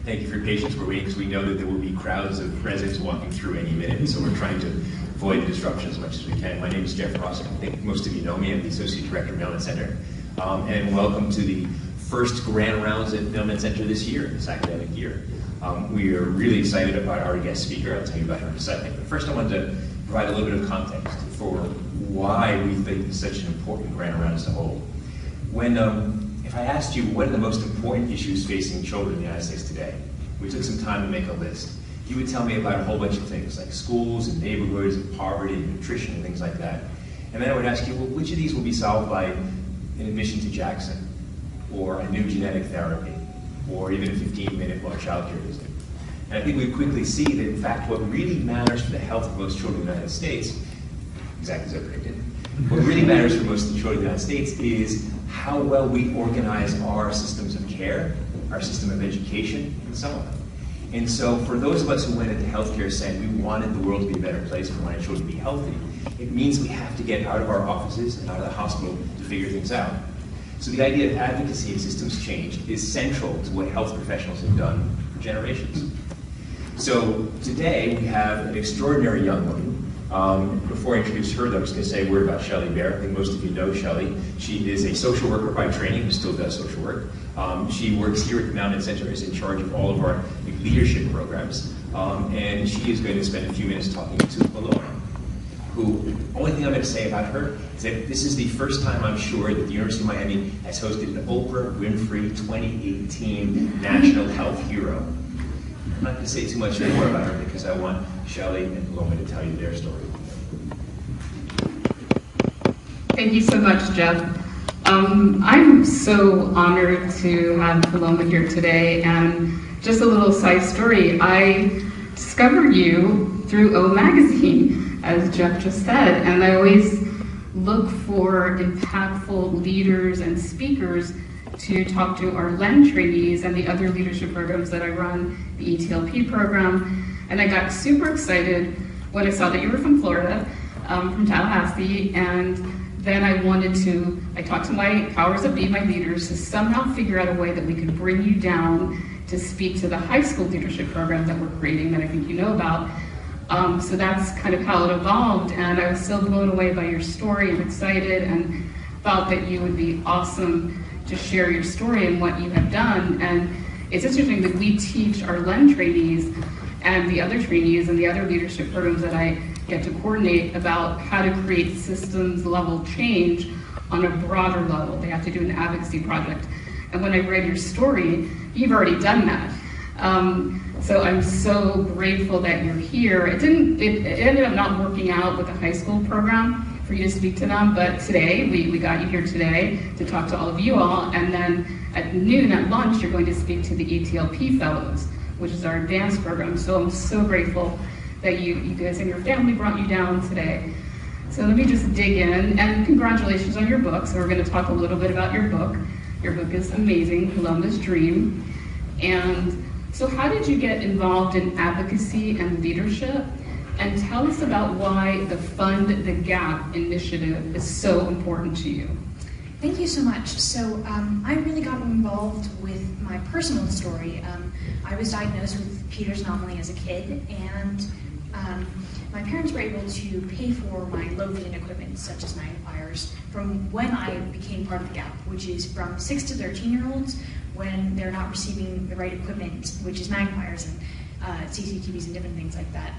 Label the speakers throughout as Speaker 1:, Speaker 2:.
Speaker 1: Thank you for your patience. We're waiting because we know that there will be crowds of residents walking through any minute, so we're trying to avoid the disruption as much as we can. My name is Jeff Ross. I think most of you know me. I'm the Associate Director of Mailman Center. And welcome to the first grand rounds at Mailman Center this year, this academic year. We are really excited about our guest speaker. I'll tell you about her in a second. But first I wanted to provide a little bit of context for why we think it's such an important grand round as a whole. If I asked you what are the most important issues facing children in the United States today, we took some time to make a list. You would tell me about a whole bunch of things like schools and neighborhoods and poverty and nutrition and things like that. And then I would ask you, well, which of these will be solved by an admission to Jackson, or a new genetic therapy, or even a 15-minute more child care visit? And I think we quickly see that, in fact, what really matters for the health of most children in the United States, exactly as I predicted, what really matters for most of the children in the United States is how well we organize our systems of care, our system of education, and so on. And so for those of us who went into healthcare saying we wanted the world to be a better place for my children to be healthy, it means we have to get out of our offices and out of the hospital to figure things out. So the idea of advocacy and systems change is central to what health professionals have done for generations. So today we have an extraordinary young woman. Before I introduce her, though, I'm just going to say a word about Shelley Bear. I think most of you know Shelley. She is a social worker by training who still does social work. She works here at the Mailman Center, is in charge of all of our leadership programs. And she is going to spend a few minutes talking to Paloma, who, the only thing I'm going to say about her is that this is the first time I'm sure that the University of Miami has hosted an Oprah Winfrey 2018 National Health Hero. I'm not going to say too much more about her because I want Shelley and Paloma to tell you their story.
Speaker 2: Thank you so much, Jeff. I'm so honored to have Paloma here today, and just a little side story. I discovered you through O Magazine, as Jeff just said, and I always look for impactful leaders and speakers to talk to our LEN trainees and the other leadership programs that I run, the ETLP program. And I got super excited when I saw that you were from Florida, from Tallahassee, and then I talked to my powers that be, my leaders, to somehow figure out a way that we could bring you down to speak to the high school leadership program that we're creating that I think you know about. So that's kind of how it evolved, and I was so blown away by your story and excited and thought that you would be awesome to share your story and what you have done. And it's interesting that we teach our LEN trainees and the other trainees and the other leadership programs that I get to coordinate about how to create systems level change on a broader level. They have to do an advocacy project. And when I read your story, you've already done that. So I'm so grateful that you're here. It ended up not working out with the high school program for you to speak to them, but today, we got you here today to talk to all of you all, and then at noon at lunch, you're going to speak to the ETLP fellows, which is our advanced program. So I'm so grateful that you guys and your family brought you down today. So let me just dig in, and congratulations on your book. So we're gonna talk a little bit about your book. Your book is amazing, Paloma's Dream. And so how did you get involved in advocacy and leadership? And tell us about why the Fund the Gap initiative is so important to you.
Speaker 3: Thank you so much. So I really got involved with my personal story. I was diagnosed with Peters anomaly as a kid, and my parents were able to pay for my low vision equipment, such as magnifiers, from when I became part of the GAP, which is from 6 to 13-year-olds when they're not receiving the right equipment, which is magnifiers and CCTVs and different things like that,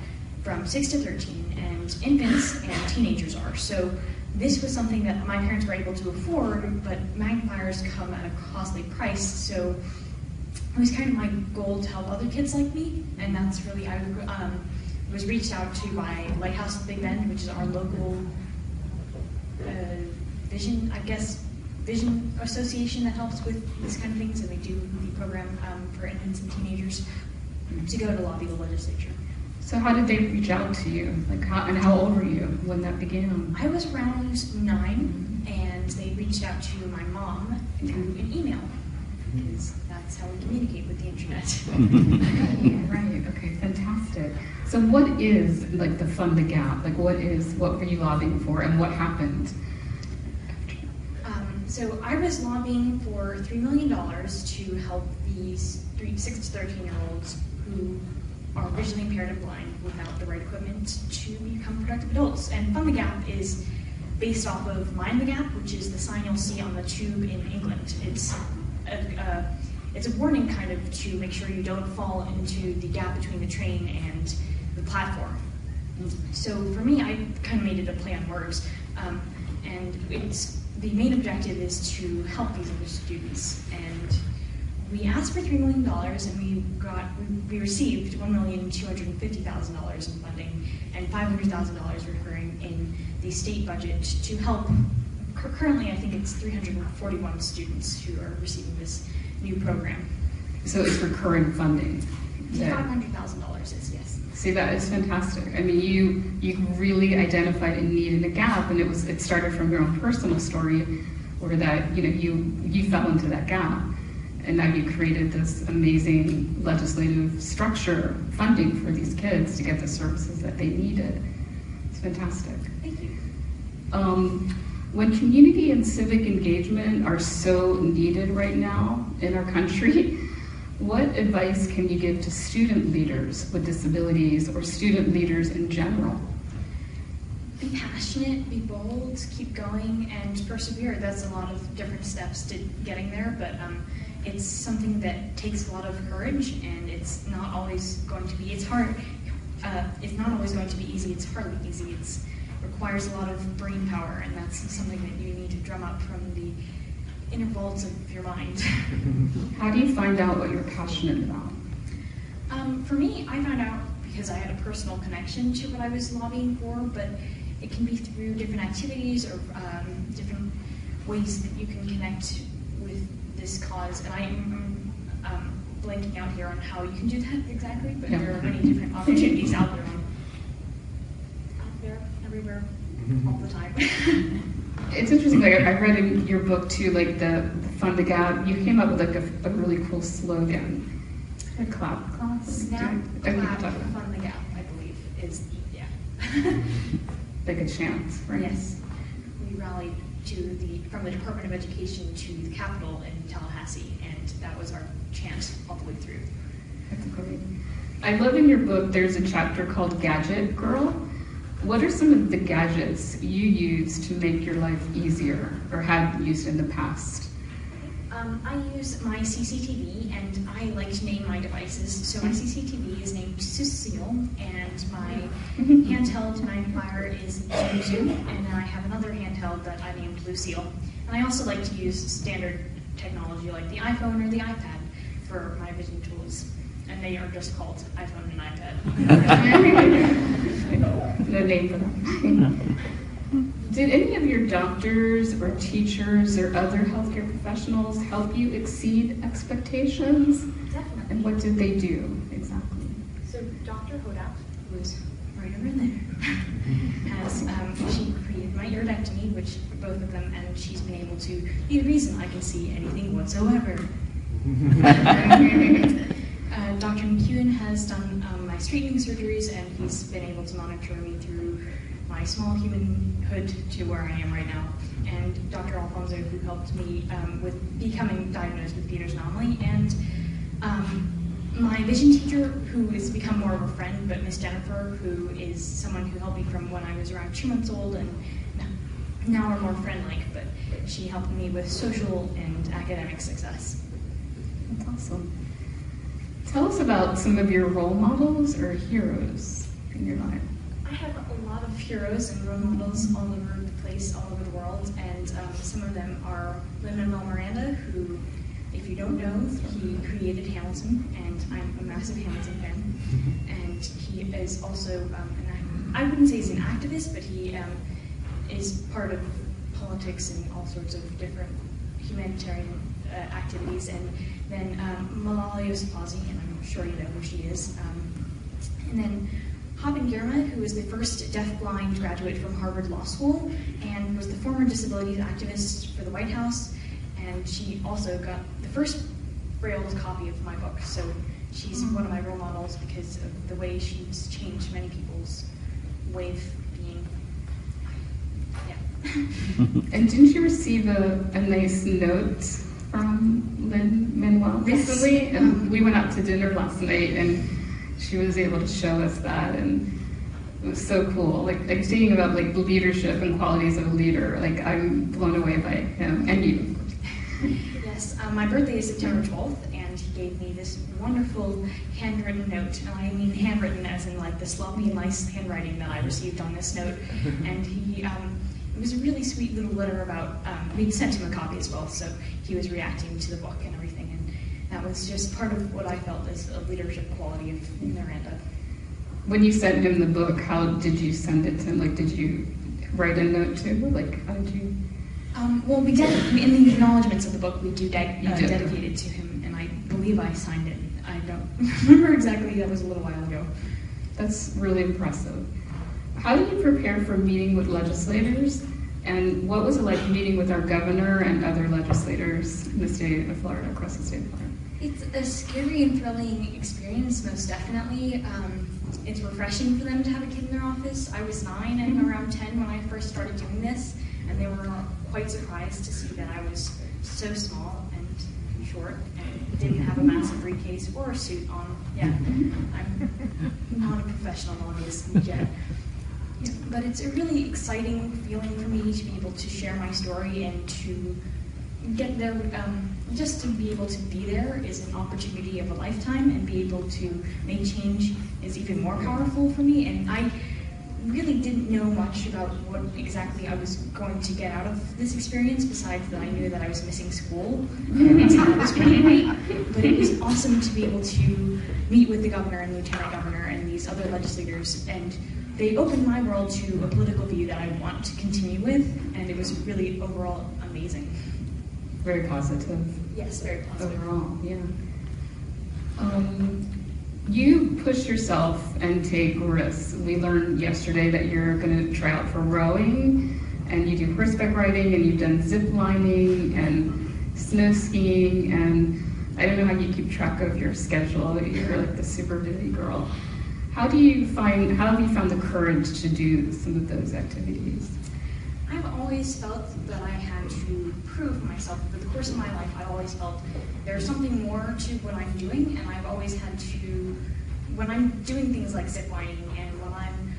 Speaker 3: from 6 to 13, and infants and teenagers are. So this was something that my parents were able to afford, but magnifiers come at a costly price, so it was kind of my goal to help other kids like me, and that's really, I was reached out to by Lighthouse of Big Bend, which is our local vision association that helps with this kind of things, and they do the program for infants and teenagers to go to lobby the legislature.
Speaker 2: So how did they reach out to you? Like, how old were you when that began?
Speaker 3: I was around 9, and they reached out to my mom through an email, because that's how we communicate with the internet.
Speaker 2: Right, okay, fantastic. So what is, like, the Fund the Gap? Like, what were you lobbying for, and what happened?
Speaker 3: So I was lobbying for $3 million to help these 6 to 13-year-olds who are visually impaired and blind without the right equipment to become productive adults. And Fund the Gap is based off of Mind the Gap, which is the sign you'll see on the tube in England. It's a warning kind of to make sure you don't fall into the gap between the train and the platform. So for me, I kind of made it a play on words. And the main objective is to help these other students. And we asked for $3 million, and we received $1,250,000 in funding and $500,000 recurring in the state budget to help. Currently, I think it's 341 students who are receiving this new program.
Speaker 2: So it's recurring funding.
Speaker 3: $500,000 is, yes.
Speaker 2: See, that is fantastic. I mean, you really identified a need and a gap, and it started from your own personal story, where that you fell into that gap, and now you created this amazing legislative structure funding for these kids to get the services that they needed. It's fantastic.
Speaker 3: Thank you.
Speaker 2: When community and civic engagement are so needed right now in our country, what advice can you give to student leaders with disabilities or student leaders in general?
Speaker 3: Be passionate, be bold, keep going, and persevere. That's a lot of different steps to getting there, but it's something that takes a lot of courage, and it's not always going to be, it's hard. It's not always going to be easy, it's hardly easy. It requires a lot of brain power, and that's something that you need to drum up from the inner vaults of your mind.
Speaker 2: How do you find out what you're passionate about?
Speaker 3: For me, I found out because I had a personal connection to what I was lobbying for, but it can be through different activities or different ways that you can connect with this cause. And I'm blanking out here on how you can do that exactly, but there are many different opportunities out there, everywhere, all the time.
Speaker 2: It's interesting, like I read in your book too, like the Fund the Gap, you came up with like a really cool slogan. A clap class?
Speaker 3: Snap, clap, Fund the Gap, I believe, is, yeah.
Speaker 2: Like a chant, right?
Speaker 3: Yes. We rallied from the Department of Education to the Capitol in Tallahassee, and that was our chant all the way through.
Speaker 2: That's great. I love in your book, there's a chapter called Gadget Girl. What are some of the gadgets you use to make your life easier or have used in the past?
Speaker 3: I use my CCTV, and I like to name my devices. So my CCTV is named Cecile, and my handheld magnifier is Zoom, and then I have another handheld that I named Lucille. And I also like to use standard technology like the iPhone or the iPad for my vision tools. And they are just called iPhone and iPad.
Speaker 2: No name for them. Did any of your doctors or teachers or other healthcare professionals help you exceed expectations?
Speaker 3: Definitely.
Speaker 2: And what did they do exactly?
Speaker 3: So Dr. Hodak, who is right over there, has she created my iridectomy, which both of them, and she's been able to be the reason I can see anything whatsoever. Dr. McEwen has done my straightening surgeries, and he's been able to monitor me through my small humanhood to where I am right now. And Dr. Alfonso, who helped me with becoming diagnosed with Peter's anomaly, and my vision teacher, who has become more of a friend, but Miss Jennifer, who is someone who helped me from when I was around 2 months old, and now we're more friend-like, but she helped me with social and academic success.
Speaker 2: That's awesome. Tell us about some of your role models or heroes in your life.
Speaker 3: I have a lot of heroes and role models all over the place, all over the world, and some of them are Lin-Manuel Miranda, who, if you don't know, he created Hamilton, and I'm a massive Hamilton fan. And he is also, I wouldn't say he's an activist, but he is part of politics and all sorts of different humanitarian activities. And then Malala Yousafzai, and I'm sure you know who she is. And then Haben Girma, who is the first deafblind graduate from Harvard Law School and was the former disabilities activist for the White House. And she also got the first brailled copy of my book. So she's one of my role models because of the way she's changed many people's way of being. Yeah.
Speaker 2: And didn't you receive a nice note from Mailman recently?
Speaker 3: Yes.
Speaker 2: And we went out to dinner last night, and she was able to show us that, and it was so cool. Like thinking about like leadership and qualities of a leader. Like I'm blown away by him and you.
Speaker 3: Yes, my birthday is September 12th, and he gave me this wonderful handwritten note. And I mean handwritten as in like the sloppy, nice handwriting that I received on this note. And he, it was a really sweet little letter about, we'd sent him a copy as well, so he was reacting to the book and everything. And that was just part of what I felt as a leadership quality of Miranda.
Speaker 2: When you sent him the book, how did you send it to him? Like, did you write a note too? Like, how did you?
Speaker 3: Well, in the acknowledgments of the book, we do dedicate
Speaker 2: did.
Speaker 3: it to him, and I believe I signed it. I don't remember exactly, that was a little while ago.
Speaker 2: That's really impressive. How do you prepare for meeting with legislators? And what was it like meeting with our governor and other legislators in the state of Florida, across the state of Florida?
Speaker 3: It's a scary and thrilling experience, most definitely. It's refreshing for them to have a kid in their office. I was 9 and around 10 when I first started doing this, and they were quite surprised to see that I was so small and short and didn't have a massive briefcase or a suit on. Yeah, I'm not a professional lobbyist yet. Yeah, but it's a really exciting feeling for me to be able to share my story and to get there. Just to be able to be there is an opportunity of a lifetime, and be able to make change is even more powerful for me. And I really didn't know much about what exactly I was going to get out of this experience, besides that I knew that I was missing school and that was really great. But it was awesome to be able to meet with the governor and lieutenant governor and these other legislators, and they opened my world to a political view that I want to continue with, and it was really overall amazing.
Speaker 2: Very positive.
Speaker 3: Yes, very positive.
Speaker 2: Overall, yeah. You push yourself and take risks. We learned yesterday that you're going to try out for rowing, and you do horseback riding, and you've done zip lining and snow skiing, and I don't know how you keep track of your schedule. You're like the super busy girl. How have you found the courage to do some of those activities?
Speaker 3: I've always felt that I had to prove myself. Over the course of my life, I always felt there's something more to what I'm doing, and I've always had to, when I'm doing things like ziplining and when I'm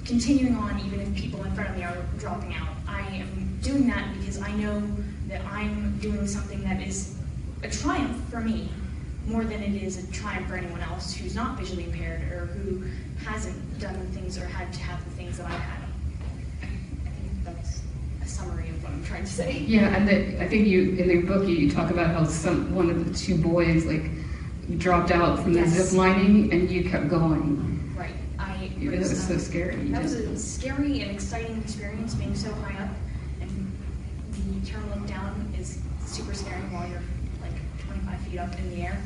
Speaker 3: continuing on, even if people in front of me are dropping out, I am doing that because I know that I'm doing something that is a triumph for me, more than it is a triumph for anyone else who's not visually impaired or who hasn't done the things or had to have the things that I've had. That's a summary of what I'm trying to say.
Speaker 2: Yeah, and I think in the book you talk about how one of the two boys dropped out from the zip lining and you kept going.
Speaker 3: Right.
Speaker 2: It was so scary.
Speaker 3: That was a scary and exciting experience, being so high up, and the turn look down is super scary while you're like 25 feet up in the air.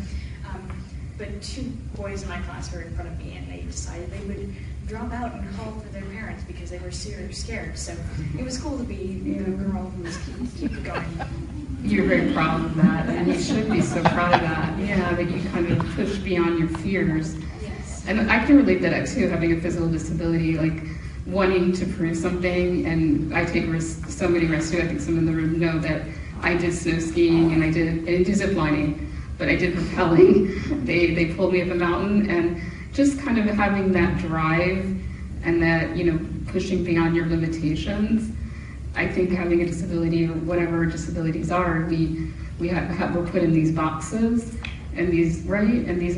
Speaker 3: But two boys in my class were in front of me, and they decided they would drop out and call for their parents because they were scared. So it was cool to be the girl who was keep going.
Speaker 2: You're very proud of that, and you should be so proud of that. Yeah, that you kind of push beyond your fears.
Speaker 3: Yes.
Speaker 2: And I can relate to that too, having a physical disability, like wanting to prove something. And I take risks, so many risks too. I think some in the room know that I did snow skiing and I didn't do zip lining, but I did rappelling. They pulled me up a mountain, and just kind of having that drive and that, pushing beyond your limitations. I think having a disability, or whatever disabilities are, we're put in these boxes and these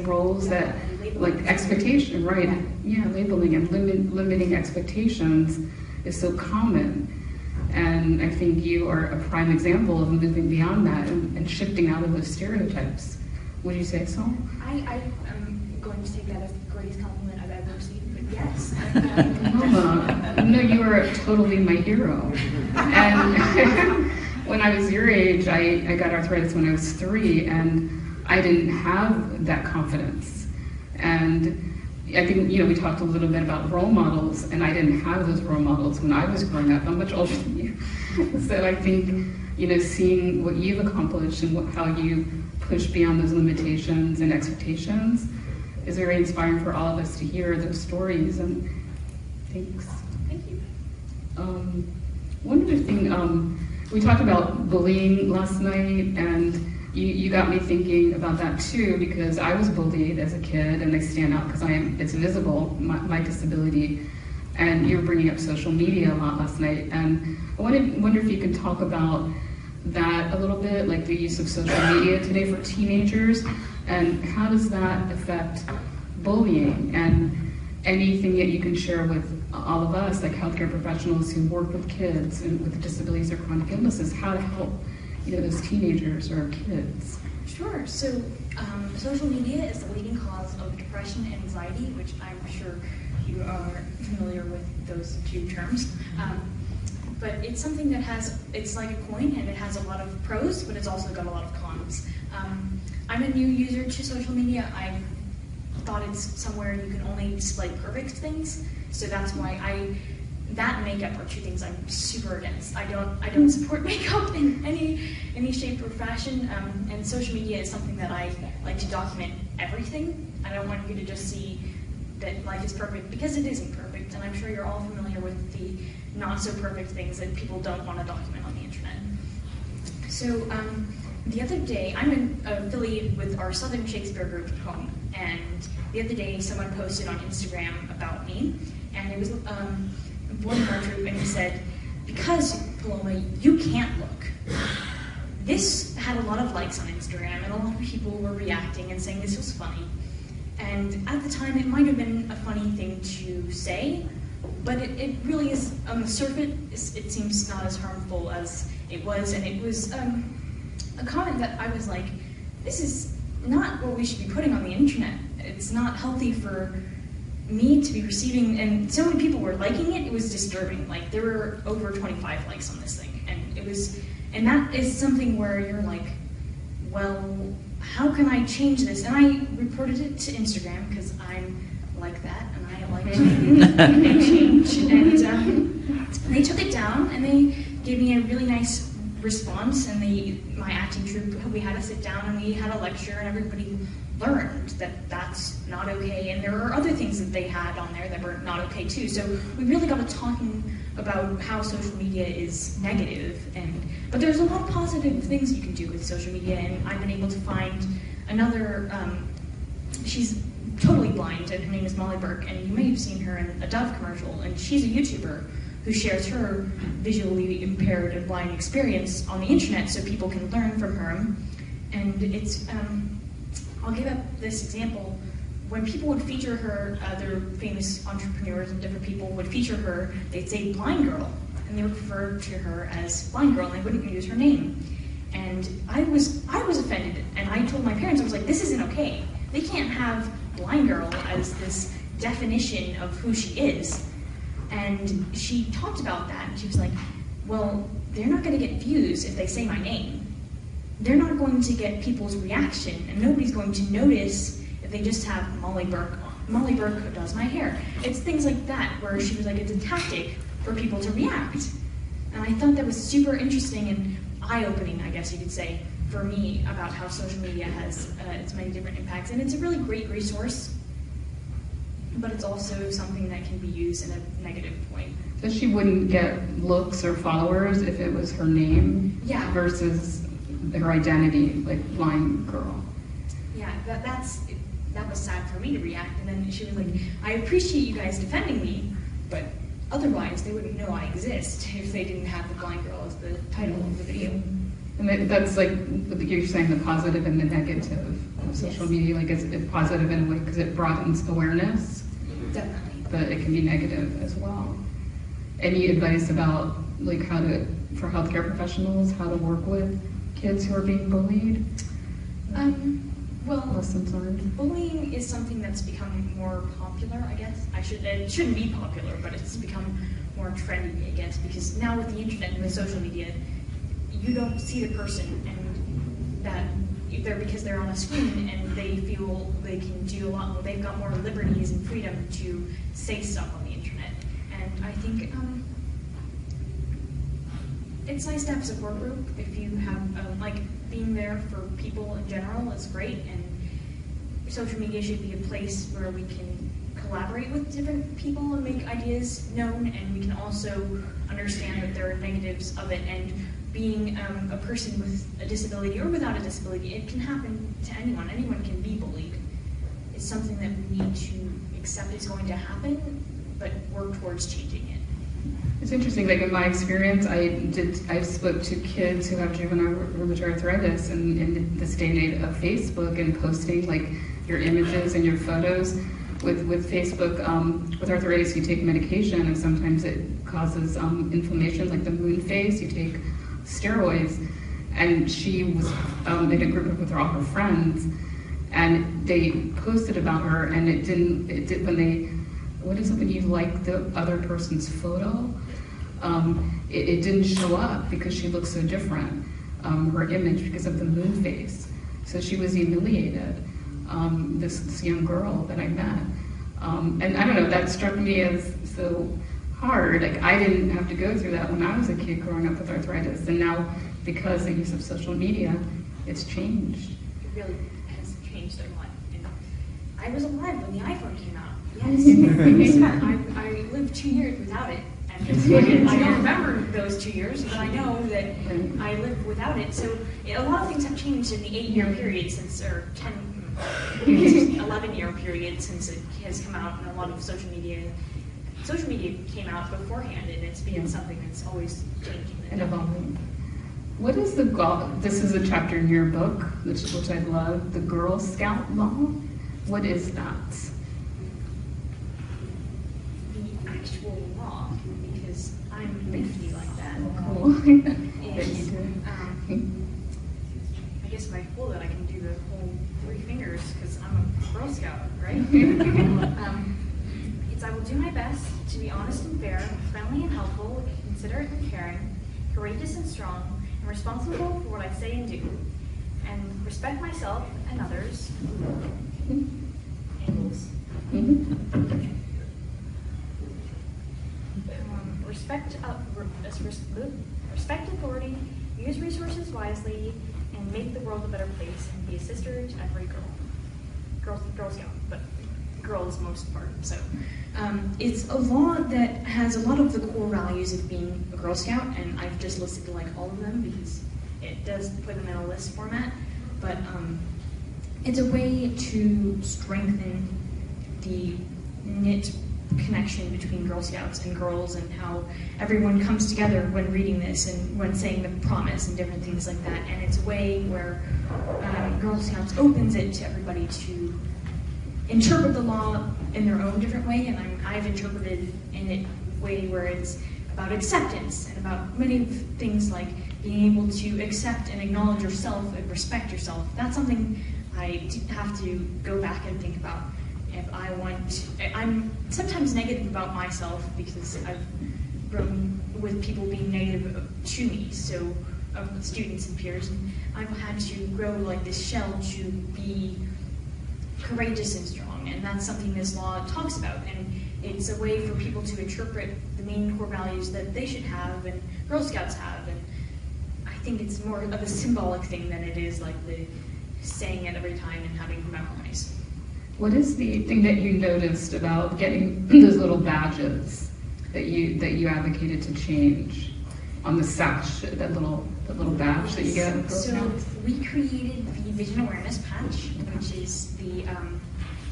Speaker 2: roles that, like expectation, right? Yeah, labeling and limiting expectations is so common. And I think you are a prime example of moving beyond that and shifting out of those stereotypes. Would you say so?
Speaker 3: I am going to take that as the greatest compliment I've ever received, but yes.
Speaker 2: Paloma, no, you are totally my hero. And when I was your age, I got arthritis when I was 3, and I didn't have that confidence. And I think, we talked a little bit about role models, and I didn't have those role models when I was growing up. I'm much older than you. So I think, seeing what you've accomplished and how you push beyond those limitations and expectations is very inspiring for all of us to hear those stories. And thanks.
Speaker 3: Thank you.
Speaker 2: One other thing, we talked about bullying last night, and you got me thinking about that too, because I was bullied as a kid, and I stand out because it's visible, my disability. And you were bringing up social media a lot last night, and I wonder if you can talk about that a little bit, like the use of social media today for teenagers, and how does that affect bullying, and anything that you can share with all of us, like healthcare professionals who work with kids and with disabilities or chronic illnesses, how to help those teenagers or kids.
Speaker 3: Sure. So social media is the leading cause of depression and anxiety, which I'm sure you are familiar with those two terms. But it's something that it's like a coin, and it has a lot of pros, but it's also got a lot of cons. I'm a new user to social media. I thought it's somewhere you can only display perfect things, so that's why that and makeup are two things I'm super against. I don't support makeup in any shape or fashion, and social media is something that I like to document everything. I don't want you to just see that life is perfect, because it isn't perfect, and I'm sure you're all familiar with the not so perfect things that people don't want to document on the internet. So the other day, I'm affiliated with our Southern Shakespeare group at home, and the other day someone posted on Instagram about me, and it was one of our group, and he said, "Because, Paloma, you can't look." This had a lot of likes on Instagram, and a lot of people were reacting and saying this was funny. And at the time, it might have been a funny thing to say, but it really is, on the surface, it seems not as harmful as it was, and it was a comment that I was like, this is not what we should be putting on the internet. It's not healthy for me to be receiving, and so many people were liking it, it was disturbing. Like, there were over 25 likes on this thing, and that is something where you're like, well, how can I change this? And I reported it to Instagram, because I'm like that, and I like to make change. And they took it down, and they gave me a really nice response, and my acting troupe, we had to sit down, and we had a lecture, and everybody learned that that's not okay, and there are other things that they had on there that were not okay too. So we really got to talking about how social media is negative, but there's a lot of positive things you can do with social media, and I've been able to find another, she's totally blind, and her name is Molly Burke, and you may have seen her in a Dove commercial, and she's a YouTuber who shares her visually impaired and blind experience on the internet so people can learn from her. And it's, I'll give up this example. When people would feature her, other famous entrepreneurs and different people would feature her, they'd say blind girl, and they would refer to her as blind girl, and they wouldn't use her name. And I was offended, and I told my parents, I was like, this isn't okay. They can't have blind girl as this definition of who she is. And she talked about that, and she was like, well, they're not going to get views if they say my name. They're not going to get people's reaction, and nobody's going to notice if they just have Molly Burke who does my hair. It's things like that, where she was like, it's a tactic for people to react. And I thought that was super interesting and eye-opening, I guess you could say, for me, about how social media has its many different impacts. And it's a really great resource, but it's also something that can be used in a negative point.
Speaker 2: So she wouldn't get looks or followers if it was her name versus her identity, like blind girl.
Speaker 3: Yeah, that was sad for me to react. And then she was like, I appreciate you guys defending me, but otherwise they wouldn't know I exist if they didn't have the blind girl as the title of the video.
Speaker 2: And that's like you're saying, the positive and the negative of social media. Like it's positive in a way because it broadens awareness.
Speaker 3: Definitely.
Speaker 2: But it can be negative as well. Any advice about like for healthcare professionals, how to work with kids who are being bullied?
Speaker 3: Well,
Speaker 2: lessons learned.
Speaker 3: Bullying is something that's become more popular, I guess. It shouldn't be popular, but it's become more trendy, I guess, because now with the internet and with social media, you don't see the person, and that because they're on a screen and they feel they can do a lot more. They've got more liberties and freedom to say stuff on the internet, and I think it's nice to have a support group. If you have like being there for people in general is great, and social media should be a place where we can collaborate with different people and make ideas known, and we can also understand that there are negatives of it. And being a person with a disability or without a disability, it can happen to anyone. Anyone can be bullied. It's something that we need to accept is going to happen, but work towards changing it.
Speaker 2: It's interesting, like in my experience, I spoke to kids who have juvenile rheumatoid arthritis, and in this day and age of Facebook and posting like your images and your photos. With Facebook, with arthritis, you take medication, and sometimes it causes inflammation, like the moon phase. You take steroids, and she was in a group with all her friends, and they posted about her, and it did when they, what is it when you like the other person's photo? It didn't show up because she looked so different, her image, because of the moon phase. So she was humiliated, this young girl that I met. And I don't know, that struck me as so hard. Like, I didn't have to go through that when I was a kid growing up with arthritis. And now, because of the use of social media, it's changed.
Speaker 3: It really has changed a lot. And I was alive when the iPhone came out. Yes. I lived 2 years without it. And I don't remember those 2 years, but I know that I lived without it. So a lot of things have changed in the 8-year period since, or 11-year period since it has come out, and a lot of social media came out beforehand, and it's been something that's always changing
Speaker 2: and evolving. What is the goal? This is a chapter in your book, which I love, the Girl Scout law. What is that?
Speaker 3: The actual law, because I'm nifty like that.
Speaker 2: Cool.
Speaker 3: Is, I guess by cool that I can do the whole 3 fingers, because I'm a Girl Scout, right? I will do my best to be honest and fair, friendly and helpful, considerate and caring, courageous and strong, and responsible for what I say and do, and respect myself and others. Angles. Respect authority, use resources wisely, and make the world a better place, and be a sister to every girl. Girl Scout, but girls most part. So it's a law that has a lot of the core values of being a Girl Scout, and I've just listed like all of them because it does put them in a list format. But it's a way to strengthen the knit connection between Girl Scouts and girls, and how everyone comes together when reading this and when saying the promise and different things like that. And it's a way where Girl Scouts opens it to everybody to interpret the law in their own different way, and I've interpreted in a way where it's about acceptance and about many things like being able to accept and acknowledge yourself and respect yourself. That's something I have to go back and think about. If I want, I'm sometimes negative about myself because I've grown with people being negative to me, so students and peers, and I've had to grow like this shell to be courageous and strong, and that's something this law talks about, and it's a way for people to interpret the main core values that they should have and Girl Scouts have, and I think it's more of a symbolic thing than it is like the saying it every time and having to memorize.
Speaker 2: What is the thing that you noticed about getting those little badges that you advocated to change on the sash, that little badge that you get at Girl Scouts?
Speaker 3: So we created the Vision Awareness Patch, which is the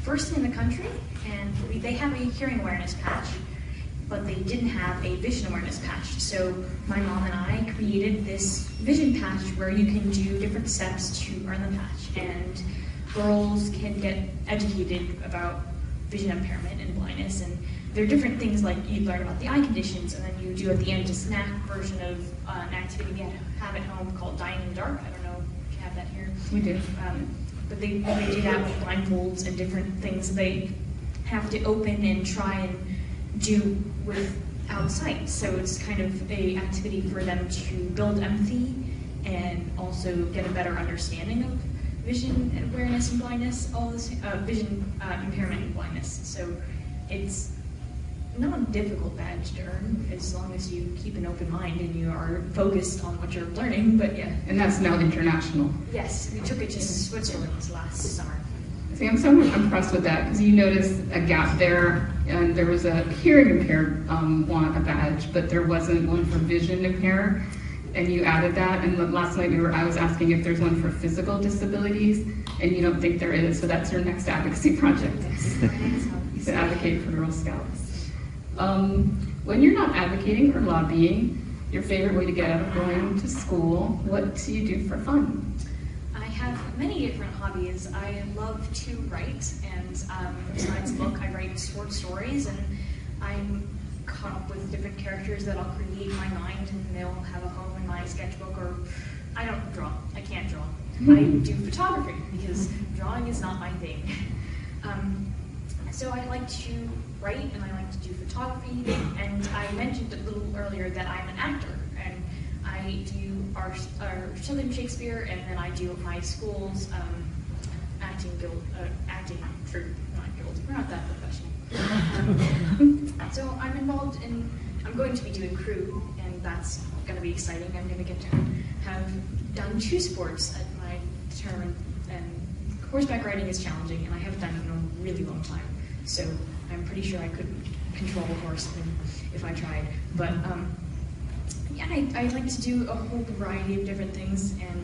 Speaker 3: first in the country, and they have a hearing awareness patch, but they didn't have a vision awareness patch. So my mom and I created this vision patch where you can do different steps to earn the patch, and girls can get educated about vision impairment and blindness, and there are different things like you learn about the eye conditions, and then you do at the end a snack version of an activity we have at home called Dying in the Dark. I don't know if you have that here.
Speaker 2: We do.
Speaker 3: But they do that with blindfolds and different things they have to open and try and do without sight. So it's kind of a activity for them to build empathy and also get a better understanding of vision awareness and blindness, all this vision impairment and blindness. So it's not a difficult badge to earn as long as you keep an open mind and you are focused on what you're learning. But yeah.
Speaker 2: And that's now international.
Speaker 3: Yes, we took it to Switzerland last summer.
Speaker 2: See, I'm so impressed with that because you noticed a gap there, and there was a hearing impaired want a badge, but there wasn't one for vision impaired, and you added that. And last night I was asking if there's one for physical disabilities, and you don't think there is, so that's your next advocacy project. To advocate for Girl Scouts. When you're not advocating or lobbying, your favorite way to get out of going to school, what do you do for fun?
Speaker 3: I have many different hobbies. I love to write, and besides book, I write short stories, and I'm caught up with different characters that I'll create in my mind, and they'll have a home in my sketchbook, or I don't draw. I can't draw. I do photography, because drawing is not my thing. So I like to write, and I like to do photography, and I mentioned a little earlier that I'm an actor, and I do our Southern Shakespeare, and then I do my school's acting troupe, not guild. We're not that professional. So I'm involved in, I'm going to be doing crew, and that's going to be exciting. I'm going to get to have done 2 sports at my term, and horseback riding is challenging, and I haven't done it in a really long time. So I'm pretty sure I couldn't control a horse if I tried. But yeah, I like to do a whole variety of different things, and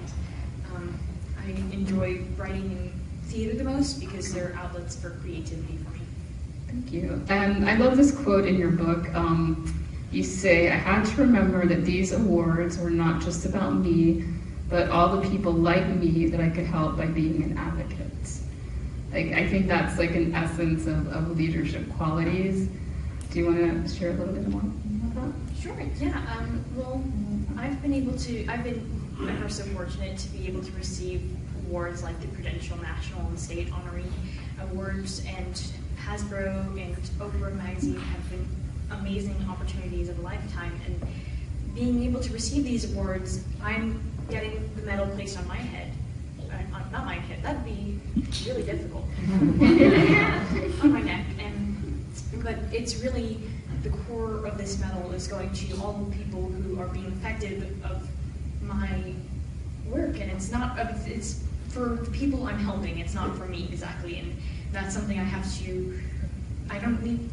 Speaker 3: I enjoy writing in theater the most because they're outlets for creativity for me.
Speaker 2: Thank you. And I love this quote in your book. You say, I had to remember that these awards were not just about me, but all the people like me that I could help by being an advocate. Like, I think that's like an essence of leadership qualities. Do you want to share a little bit more about that?
Speaker 3: Sure, yeah. Well, I've been ever so fortunate to be able to receive awards like the Prudential National and State Honoree Awards, and Hasbro and Oprah Magazine have been amazing opportunities of a lifetime. And being able to receive these awards, I'm getting the medal placed on my head. Not my head, that'd be really difficult. On my neck, but it's really the core of this medal is going to all the people who are being affected of my work, and it's for the people I'm helping. It's not for me exactly, and that's something I have to.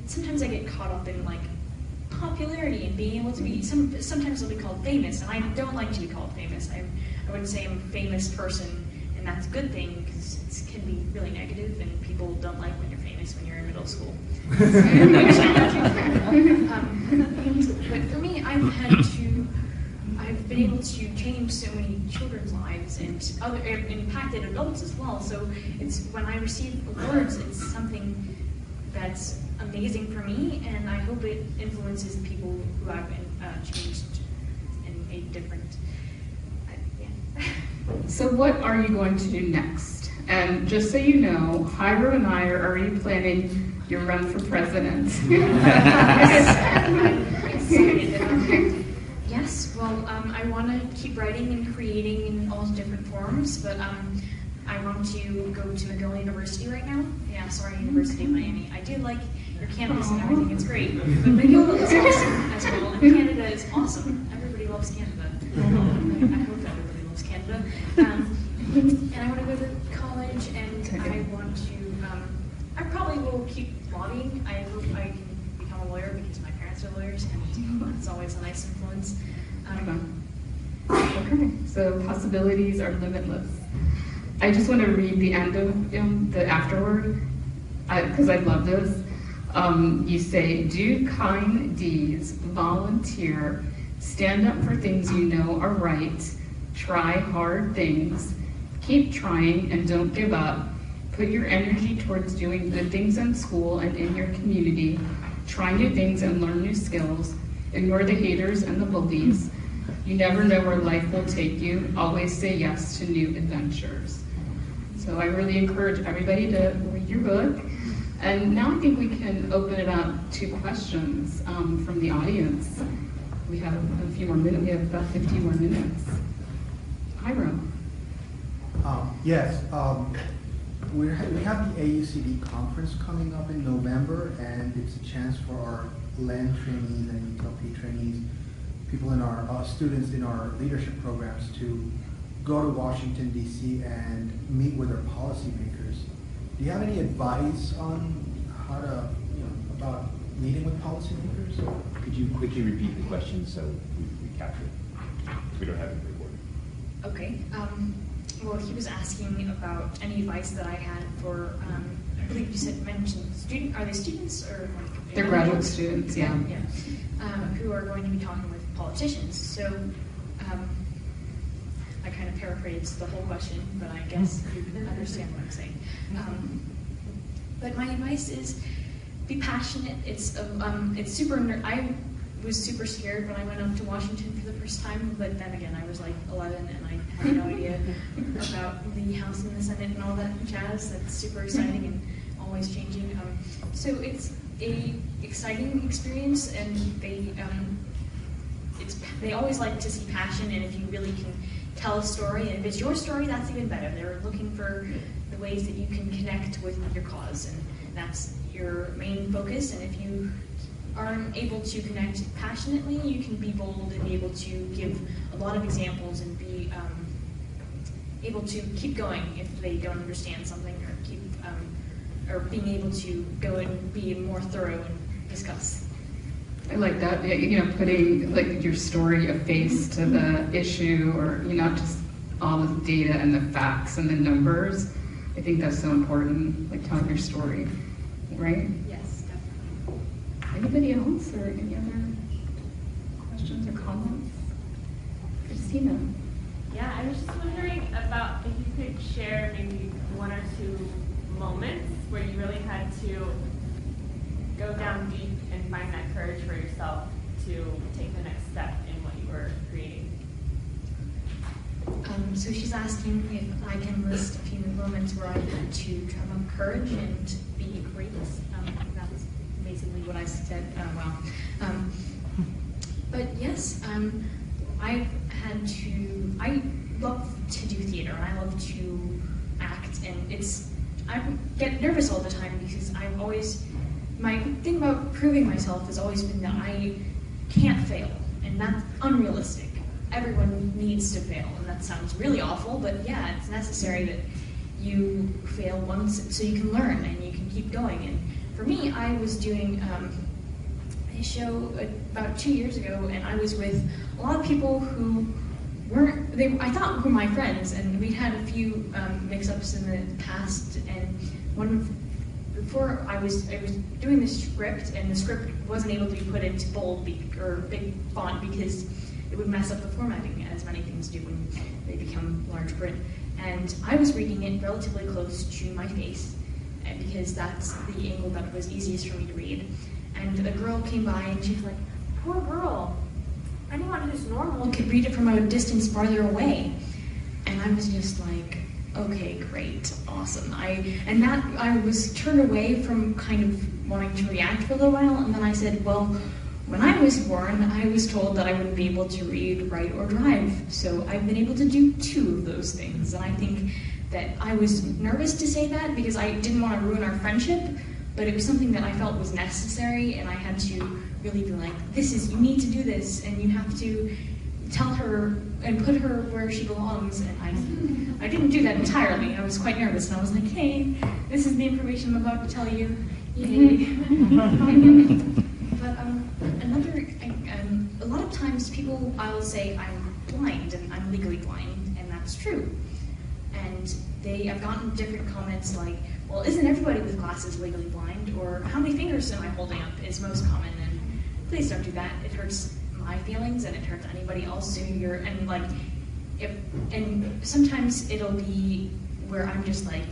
Speaker 3: Sometimes I get caught up in like popularity and being able to be. Sometimes I'll be called famous, and I don't like to be called famous. I wouldn't say I'm a famous person. And that's a good thing because it can be really negative, and people don't like when you're famous when you're in middle school. But for me, I've been able to change so many children's lives and impacted adults as well. So it's when I receive awards, it's something that's amazing for me, and I hope it influences people who have been changed in a different.
Speaker 2: So what are you going to do next? And just so you know, Jairo and I are already planning your run for president.
Speaker 3: Yes, well, I want to keep writing and creating in all different forms, but I want to go to McGill University right now. Yeah, sorry, University of Miami. I do like your campus and everything, it's great. But McGill is awesome as well, and Canada is awesome. Everybody loves Canada. I hope everybody loves Canada. And I want to go to college, and I want to, I probably will keep lobbying. I hope I can become a lawyer because my parents are lawyers, and it's always a nice influence.
Speaker 2: Okay, so possibilities are limitless. I just want to read the end of the afterword, because I love this. You say, do kind deeds, volunteer, stand up for things you know are right, try hard things, keep trying and don't give up, put your energy towards doing good things in school and in your community, try new things and learn new skills, ignore the haters and the bullies. You never know where life will take you, always say yes to new adventures. So I really encourage everybody to read your book. And now I think we can open it up to questions from the audience. We have a few more minutes. We have about 15 more minutes. Jairo.
Speaker 4: Yes, we have the AUCD conference coming up in November, and it's a chance for our LEND trainees and UTLP trainees, people in our students in our leadership programs, to go to Washington, D.C. and meet with our policymakers Do you have any advice on how to, about meeting with policymakers?
Speaker 5: Could you quickly repeat the question so we capture it? We don't have it recorded.
Speaker 3: Okay. Well, he was asking about any advice that I had for, I believe you mentioned student. Are they students or like?
Speaker 2: They're graduate students, yeah.
Speaker 3: Yeah. Who are going to be talking with politicians. So I kind of paraphrased the whole question, but I guess you understand what I'm saying. But my advice is be passionate. It's super. I was super scared when I went up to Washington for the first time, but then again, I was like 11 and I had no idea about the House and the Senate and all that jazz. That's super exciting and always changing. So it's a exciting experience, and they always like to see passion, and if you really can tell a story, and if it's your story, that's even better. They're looking for the ways that you can connect with your cause, and that's your main focus. And if you are able to connect passionately, you can be bold and be able to give a lot of examples and be able to keep going if they don't understand something, or being able to go and be more thorough and discuss.
Speaker 2: I like that, putting like your story a face to the issue, or not just all the data and the facts and the numbers. I think that's so important, like telling your story, right?
Speaker 3: Yes, definitely.
Speaker 2: Anybody else, or any other questions or comments? Christina.
Speaker 6: Yeah, I was just wondering about if you could share maybe one or two moments where you really had to go down deep and find that courage for yourself to take the next step in what you were creating.
Speaker 3: So she's asking if I can list a few moments where I had to drum up courage and be courageous. That's basically what I said. But yes, I love to do theater, and I love to act, and I get nervous all the time because my thing about proving myself has always been that I can't fail, and that's unrealistic. Everyone needs to fail, and that sounds really awful, but yeah, it's necessary that you fail once so you can learn and you can keep going. And for me, I was doing a show about 2 years ago, and I was with a lot of people who I thought were my friends, and we'd had a few mix-ups in the past, and before I was doing the script, and the script wasn't able to be put into bold or big font because it would mess up the formatting, as many things do when they become large print. And I was reading it relatively close to my face, because that's the angle that was easiest for me to read. And a girl came by, and she was like, "Poor girl. Anyone who's normal could read it from a distance farther away." And I was just like, okay, great, awesome. I was turned away from kind of wanting to react for a little while, and then I said, well, when I was born, I was told that I wouldn't be able to read, write, or drive, so I've been able to do 2 of those things. And I think that I was nervous to say that because I didn't want to ruin our friendship, but it was something that I felt was necessary, and I had to really be like, you need to do this, and you have to tell her and put her where she belongs. And I didn't do that entirely. I was quite nervous, and I was like, hey, this is the information I'm about to tell you. Yay. But a lot of times I'll say I'm blind, and I'm legally blind, and that's true. And I've gotten different comments like, well, isn't everybody with glasses legally blind? Or how many fingers am I holding up is most common, and please don't do that. It hurts my feelings, and it hurts anybody else and sometimes it'll be where I'm just like,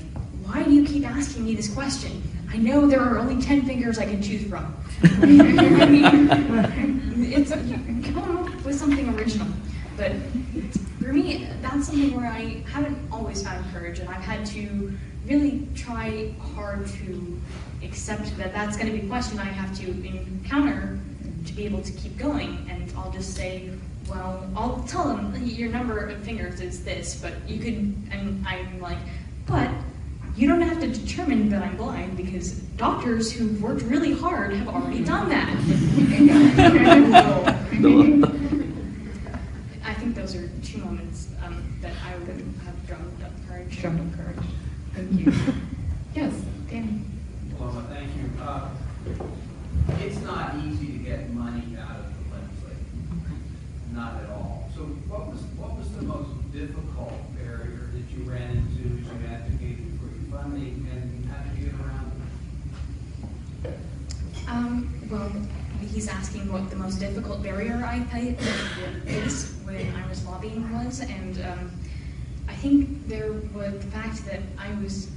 Speaker 3: why do you keep asking me this question? I know there are only 10 fingers I can choose from. I mean, come up with something original. But for me, that's something where I haven't always found courage, and I've had to really try hard to accept that that's going to be a question I have to encounter to be able to keep going. And I'll just say, well, I'll tell them your number of fingers is this, but you could, and I'm like, but you don't have to determine that I'm blind because doctors who've worked really hard have already done that. I think those are 2 moments that I would have drummed up courage.
Speaker 2: Drummed up courage. Thank you. Yes.
Speaker 3: was asking what the most difficult barrier I faced when I was lobbying was, and I think there was the fact that I was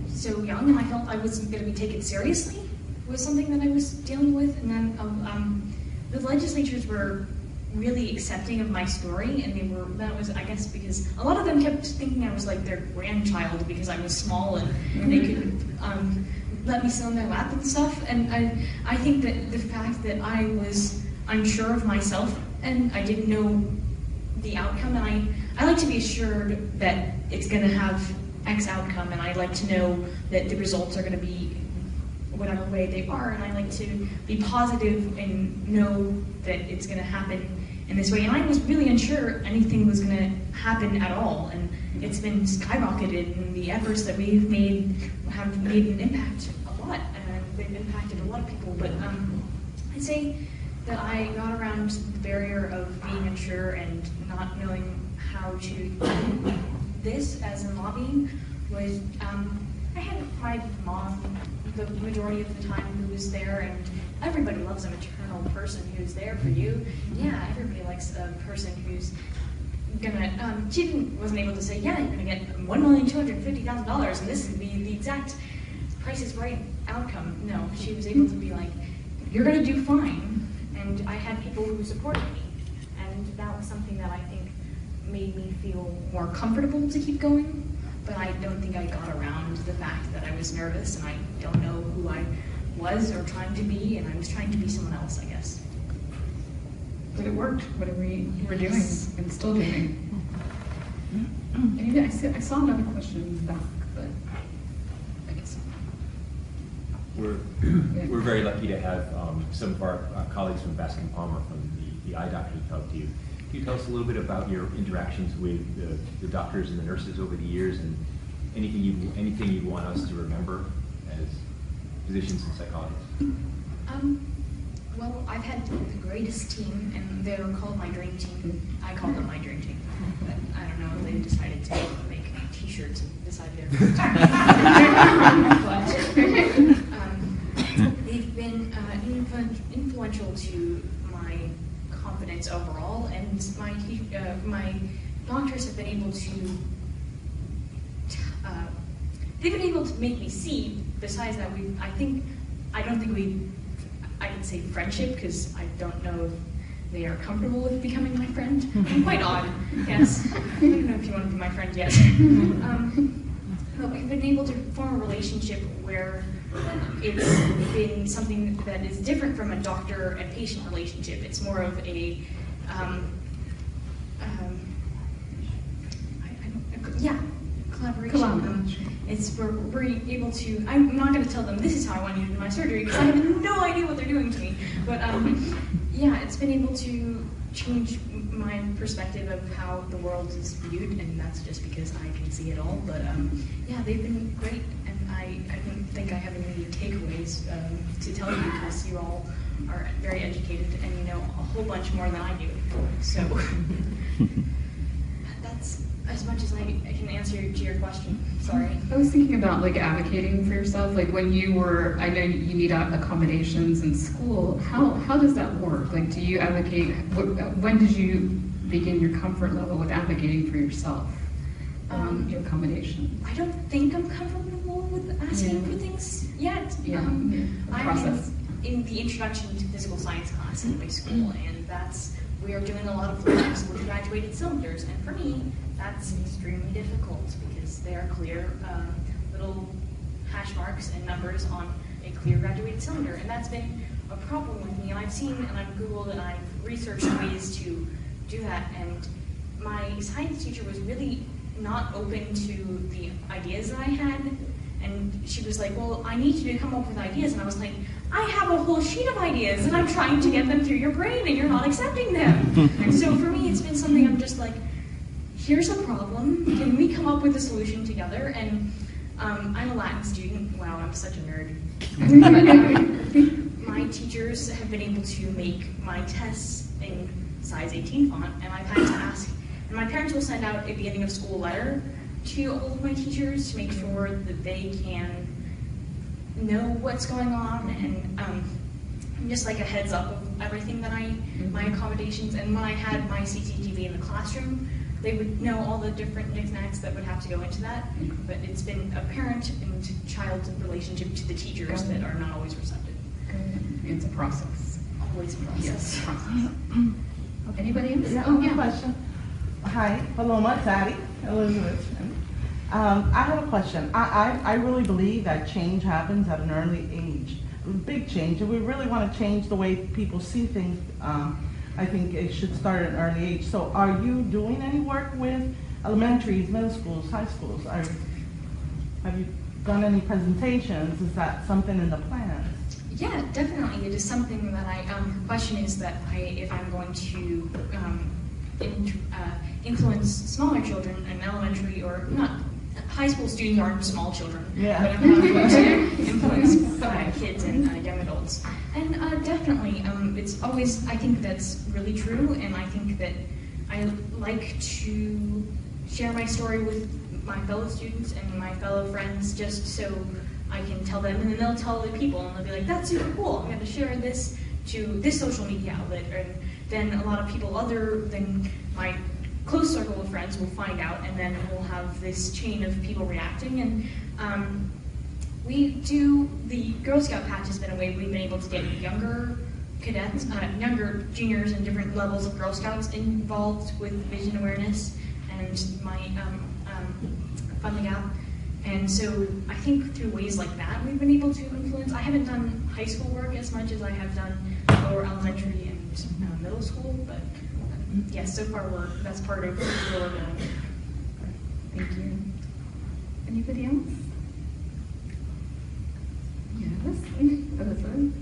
Speaker 3: so young and I felt I wasn't going to be taken seriously was something that I was dealing with, and then the legislatures were really accepting of my story, and that was, I guess, because a lot of them kept thinking I was like their grandchild because I was small and they could let me sit on their lap and stuff, and I think that the fact that I was unsure of myself and I didn't know the outcome, and I like to be assured that it's going to have X outcome, and I like to know that the results are going to be whatever way they are, and I like to be positive and know that it's going to happen in this way. And I was really unsure anything was going to happen at all, and it's been skyrocketed, and the efforts that we've made have made an impact a lot, and they've impacted a lot of people. But I'd say that I got around the barrier of being unsure and not knowing how to do this as in lobbying was I had my mom the majority of the time who was there, and everybody loves a maternal person who's there for you. Yeah, everybody likes a person who's gonna, she wasn't able to say, yeah, you're gonna get $1,250,000 and this would be the exact Price is Right outcome. No, she was able to be like, you're gonna do fine. And I had people who supported me. And that was something that I think made me feel more comfortable to keep going. But I don't think I got around the fact that I was nervous and I don't know who I was or trying to be, and I was trying to be someone else, I guess.
Speaker 2: But it worked, whatever you were doing and still doing. Maybe I saw another question in the back, but I guess
Speaker 5: we're very lucky to have some of our colleagues from Baskin Palmer from the eye doctors help you. Can you tell us a little bit about your interactions with the doctors and the nurses over the years, and anything you want us to remember as physicians and psychologists?
Speaker 3: Well, I've had the greatest team, and they're called my dream team. I call them my dream team. But I don't know if they decided to make T-shirts and decide they're but they've been influential to my confidence overall, and my doctors have been able to they've been able to make me see. Besides that, I can say friendship because I don't know if they are comfortable with becoming my friend. I'm quite odd, yes. I don't know if you want to be my friend yet. But we've been able to form a relationship where it's been something that is different from a doctor and patient relationship. It's more of a collaboration. It's where we're able to, I'm not going to tell them this is how I want you to do my surgery because I have no idea what they're doing to me. But yeah, it's been able to change my perspective of how the world is viewed, and that's just because I can see it all. But yeah, they've been great, and I don't think I have any takeaways to tell you because you all are very educated and you know a whole bunch more than I do. So that's as much as I can answer to your question. Sorry.
Speaker 2: I was thinking about like advocating for yourself. Like when you were, I know you need accommodations in school. How does that work? Like, do you advocate? When did you begin your comfort level with advocating for yourself? Your accommodation.
Speaker 3: I don't think I'm comfortable with asking for things yet. I'm in the introduction to physical science class in my school, and we are doing a lot of labs with graduated cylinders, and for me, that's extremely difficult because there are clear little hash marks and numbers on a clear graduated cylinder, and that's been a problem with me. And I've seen and I've Googled and I've researched ways to do that, and my science teacher was really not open to the ideas that I had, and she was like, well, I need you to come up with ideas, and I was like, I have a whole sheet of ideas and I'm trying to get them through your brain and you're not accepting them. And so for me, it's been something I'm just like, here's a problem, can we come up with a solution together? And I'm a Latin student. Wow, I'm such a nerd. My teachers have been able to make my tests in size 18 font, and I've had to ask, and my parents will send out a beginning of school letter to all of my teachers to make sure that they can know what's going on, and just like a heads up, everything that my accommodations, and when I had my CCTV in the classroom, they would know all the different knickknacks that would have to go into that. But it's been a parent and child relationship to the teachers that are not always receptive.
Speaker 2: It's a process.
Speaker 3: Always a process.
Speaker 2: Yes, process. Anybody else?
Speaker 7: Yeah,
Speaker 2: Oh,
Speaker 7: I have a question. Hi, Paloma, Daddy, Elizabeth. I have a question. I really believe that change happens at an early age, big change. If we really want to change the way people see things, I think it should start at an early age. So are you doing any work with elementaries, middle schools, high schools? Have you done any presentations? Is that something in the plans?
Speaker 3: Yeah, definitely. It is something that her question is that if I'm going to influence smaller children in elementary or not, high school students aren't small children,
Speaker 7: Yeah.
Speaker 3: but I'm going to influence kids and young adults. And definitely, it's always, I think that's really true, and I think that I like to share my story with my fellow students and my fellow friends just so I can tell them, and then they'll tell other people, and they'll be like, that's super cool, I'm going to share this to this social media outlet, and then a lot of people other than my close circle of friends will find out, and then we'll have this chain of people reacting. And the Girl Scout patch has been a way we've been able to get younger cadets, younger juniors and different levels of Girl Scouts involved with vision awareness and my funding out. And so I think through ways like that we've been able to influence. I haven't done high school work as much as I have done lower elementary and middle school, but yes, so far that's part of what we're doing.
Speaker 2: Thank you. Anybody else? Yes, Elizabeth.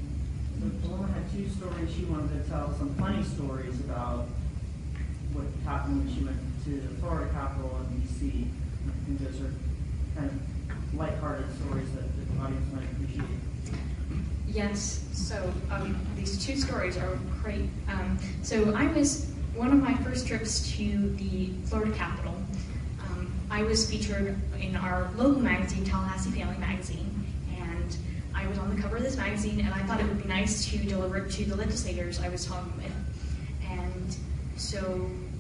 Speaker 8: Paloma had two stories she wanted to tell, some funny stories about what happened when she went to the Florida Capitol and DC. I think those are kind of lighthearted stories that the audience might appreciate.
Speaker 3: Yes, so these two stories are great. So one of my first trips to the Florida Capitol, I was featured in our local magazine, Tallahassee Family Magazine, and I was on the cover of this magazine, and I thought it would be nice to deliver it to the legislators I was talking with. And so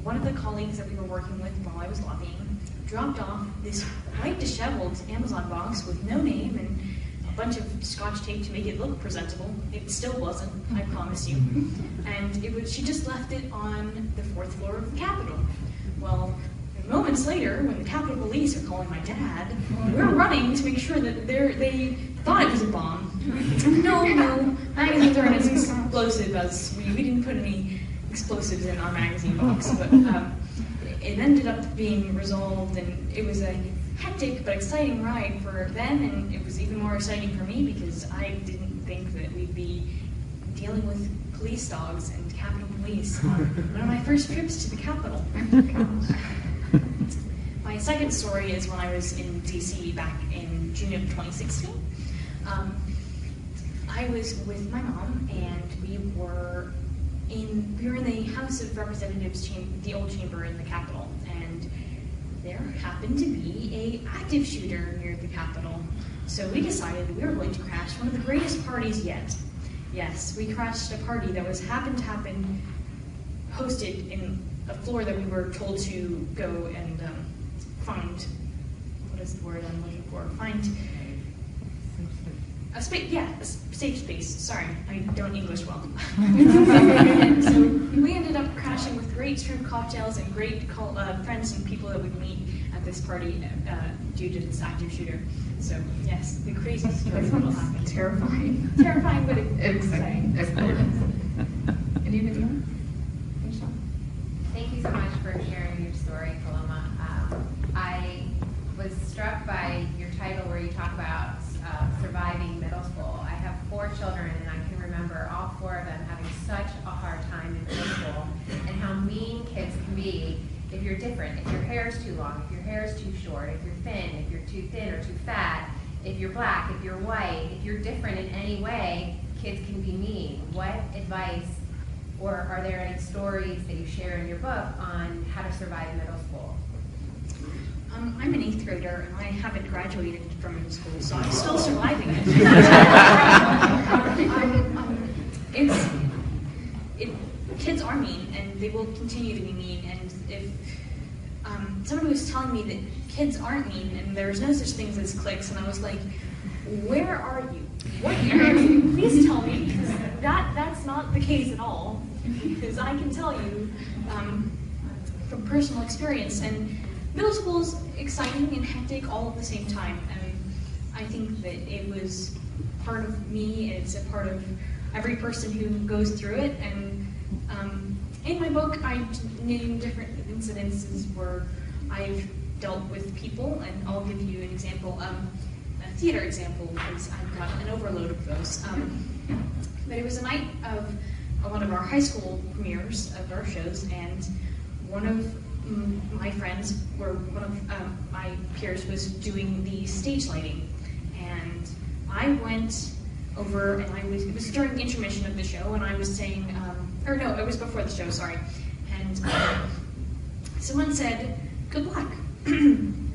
Speaker 3: one of the colleagues that we were working with while I was lobbying dropped off this quite disheveled Amazon box with no name and a bunch of scotch tape to make it look presentable. It still wasn't, I promise you. And she just left it on the 4th floor of the Capitol. Well, moments later, when the Capitol Police are calling my dad, we're running to make sure that they thought it was a bomb. No, magazines aren't as explosive as we didn't put any explosives in our magazine box, but it ended up being resolved, and it was a hectic but exciting ride for them, and it was even more exciting for me because I didn't think that we'd be dealing with police dogs and Capitol Police on one of my first trips to the Capitol. My second story is when I was in DC back in June of 2016. I was with my mom, and we were in the House of Representatives the old chamber in the Capitol, and there happened to be an active shooter near the Capitol. So we decided we were going to crash one of the greatest parties yet. Yes, we crashed a party that happened to happen hosted in a floor that we were told to go and find. What is the word I'm looking for? Find a space. Yeah, a safe space. Sorry, I don't English well. And so we ended up crashing with great shrimp cocktails and great friends and people that would meet at this party due to this active shooter. So yes, the craziest story will happen.
Speaker 2: Terrifying.
Speaker 3: Terrifying, but exciting.
Speaker 2: Anybody else?
Speaker 9: Thank you so much for sharing your story, Paloma. I was struck by your title where you talk about surviving middle school. I have 4 children, and I can remember all 4 of them having such a hard time in middle school, and how mean kids can be if you're different, if your hair is too long, if your hair is too short, if you're thin, if you're too thin or too fat, if you're black, if you're white, if you're different in any way, kids can be mean. What advice, or are there any stories that you share in your book on how to survive middle school?
Speaker 3: I'm an 8th grader, and I haven't graduated from middle school, so I'm still surviving it. they will continue to be mean. And if somebody was telling me that kids aren't mean and there's no such things as cliques, and I was like, where are you? What year are you? Please tell me, because that's not the case at all. Because I can tell you from personal experience, and middle school is exciting and hectic all at the same time. And I think that it was part of me, it's a part of every person who goes through it. And in my book, I name different incidences where I've dealt with people, and I'll give you an example, a theater example, because I've got an overload of those. But it was a night of one of our high school premieres of our shows, and one of my friends, or one of my peers, was doing the stage lighting. And I went over, and it was during the intermission of the show, and I was saying, or no, it was before the show, sorry. And someone said, good luck.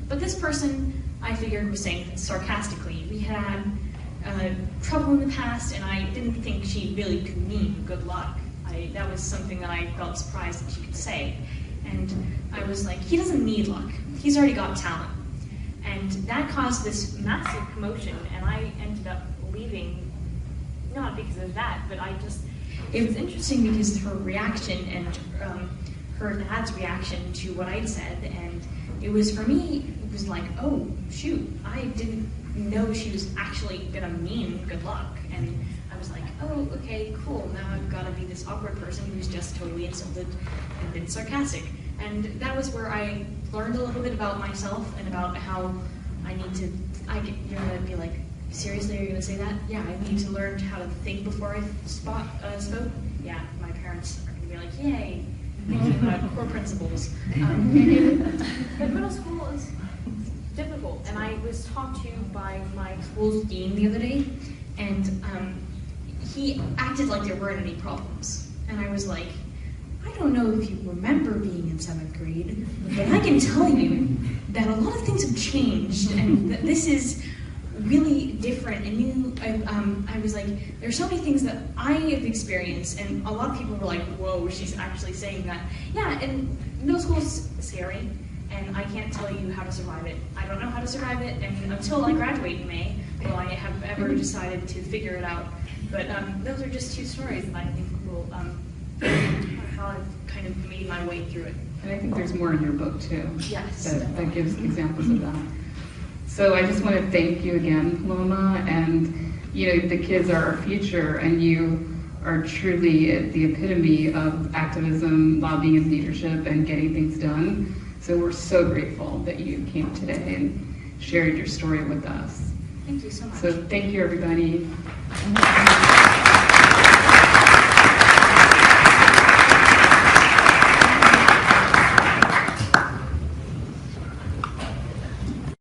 Speaker 3: But this person, I figured, was saying sarcastically. We had trouble in the past, and I didn't think she really could mean good luck. That was something that I felt surprised that she could say. And I was like, he doesn't need luck. He's already got talent. And that caused this massive commotion, and I ended up leaving, not because of that, but it was interesting because her reaction and her dad's reaction to what I'd said, and it was, for me, it was like, oh, shoot, I didn't know she was actually gonna mean good luck. And I was like, oh, okay, cool, now I've gotta be this awkward person who's just totally insulted and been sarcastic. And that was where I learned a little bit about myself and about how I need to, you're gonna be like, seriously, are you gonna say that? Yeah, I need to learn how to think before I spoke. Yeah, my parents are gonna be like, yay, thinking about core principles. But middle school is difficult, and I was talked to by my school's dean the other day, and he acted like there weren't any problems. And I was like, I don't know if you remember being in 7th grade, but I can tell you that a lot of things have changed, and that this is really different. And I was like, there's so many things that I have experienced, and a lot of people were like, whoa, she's actually saying that. Yeah, and middle school is scary, and I can't tell you how to survive it. I don't know how to survive it, and until I graduate in May, will I have ever decided to figure it out. But those are just two stories that I think will, how I've kind of made my way through it.
Speaker 2: And I think there's more in your book too.
Speaker 3: Yes.
Speaker 2: That gives examples of that. So I just want to thank you again, Paloma, and the kids are our future, and you are truly the epitome of activism, lobbying, and leadership, and getting things done. So we're so grateful that you came today and shared your story with us.
Speaker 3: Thank you so much.
Speaker 2: So thank you, everybody.